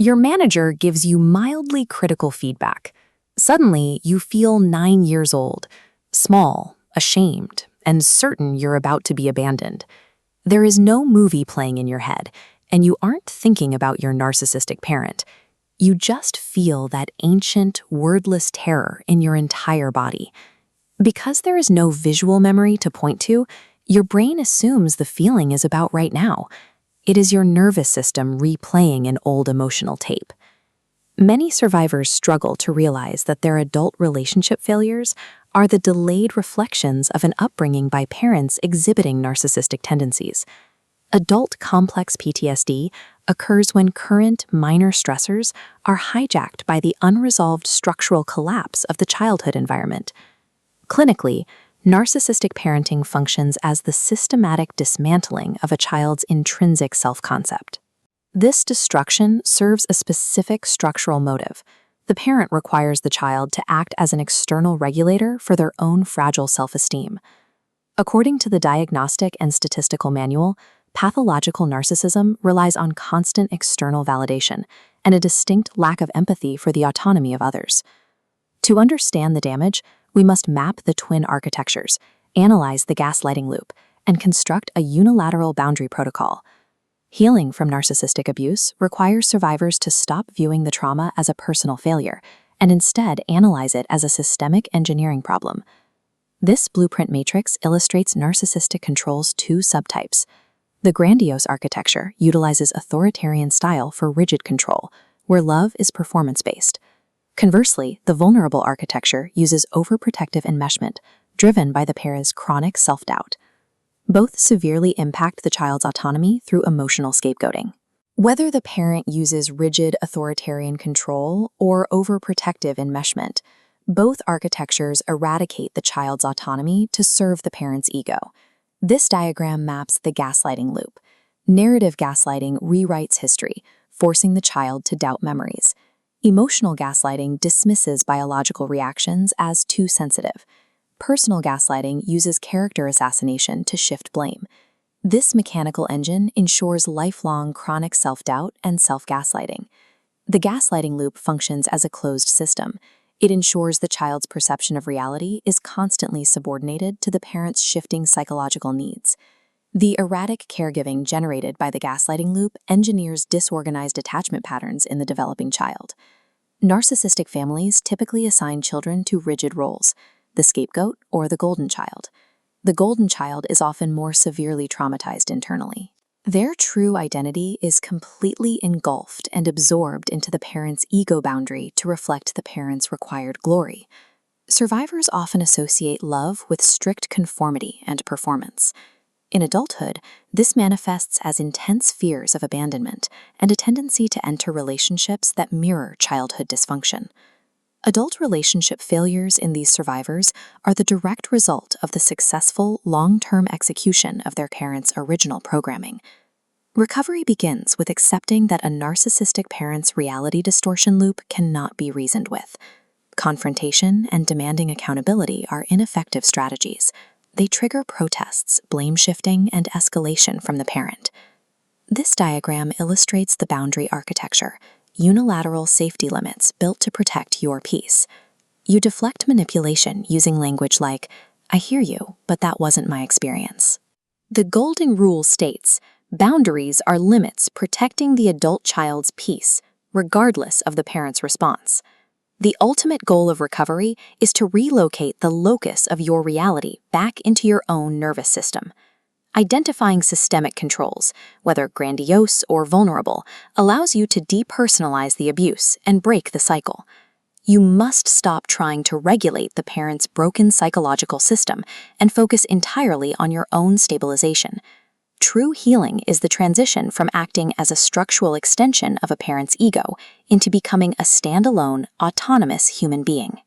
Your manager gives you mildly critical feedback. Suddenly, you feel 9 years old, small, ashamed, and certain you're about to be abandoned. There is no movie playing in your head, and you aren't thinking about your narcissistic parent. You just feel that ancient, wordless terror in your entire body. Because there is no visual memory to point to, your brain assumes the feeling is about right now. It is your nervous system replaying an old emotional tape. Many survivors struggle to realize that their adult relationship failures are the delayed reflections of an upbringing by parents exhibiting narcissistic tendencies. Adult complex PTSD occurs when current minor stressors are hijacked by the unresolved structural collapse of the childhood environment. Clinically, narcissistic parenting functions as the systematic dismantling of a child's intrinsic self-concept. This destruction serves a specific structural motive. The parent requires the child to act as an external regulator for their own fragile self-esteem. According to the Diagnostic and Statistical Manual, pathological narcissism relies on constant external validation and a distinct lack of empathy for the autonomy of others. To understand the damage, we must map the twin architectures, analyze the gaslighting loop, and construct a unilateral boundary protocol. Healing from narcissistic abuse requires survivors to stop viewing the trauma as a personal failure and instead analyze it as a systemic engineering problem. This blueprint matrix illustrates narcissistic control's two subtypes. The grandiose architecture utilizes authoritarian style for rigid control, where love is performance-based. Conversely, the vulnerable architecture uses overprotective enmeshment, driven by the pair's chronic self-doubt. Both severely impact the child's autonomy through emotional scapegoating. Whether the parent uses rigid authoritarian control or overprotective enmeshment, both architectures eradicate the child's autonomy to serve the parent's ego. This diagram maps the gaslighting loop. Narrative gaslighting rewrites history, forcing the child to doubt memories. Emotional gaslighting dismisses biological reactions as too sensitive. Personal gaslighting uses character assassination to shift blame. This mechanical engine ensures lifelong chronic self-doubt and self-gaslighting. The gaslighting loop functions as a closed system. It ensures the child's perception of reality is constantly subordinated to the parent's shifting psychological needs. The erratic caregiving generated by the gaslighting loop engineers disorganized attachment patterns in the developing child. Narcissistic families typically assign children to rigid roles: the scapegoat or the golden child. The golden child is often more severely traumatized internally. Their true identity is completely engulfed and absorbed into the parent's ego boundary to reflect the parent's required glory. Survivors often associate love with strict conformity and performance. In adulthood, this manifests as intense fears of abandonment and a tendency to enter relationships that mirror childhood dysfunction. Adult relationship failures in these survivors are the direct result of the successful, long-term execution of their parents' original programming. Recovery begins with accepting that a narcissistic parent's reality distortion loop cannot be reasoned with. Confrontation and demanding accountability are ineffective strategies. They trigger protests, blame shifting, and escalation from the parent. This diagram illustrates the boundary architecture: unilateral safety limits built to protect your peace. You deflect manipulation using language like, "I hear you, but that wasn't my experience." The golden rule states, boundaries are limits protecting the adult child's peace, regardless of the parent's response. The ultimate goal of recovery is to relocate the locus of your reality back into your own nervous system. Identifying systemic controls, whether grandiose or vulnerable, allows you to depersonalize the abuse and break the cycle. You must stop trying to regulate the parent's broken psychological system and focus entirely on your own stabilization. True healing is the transition from acting as a structural extension of a parent's ego into becoming a standalone, autonomous human being.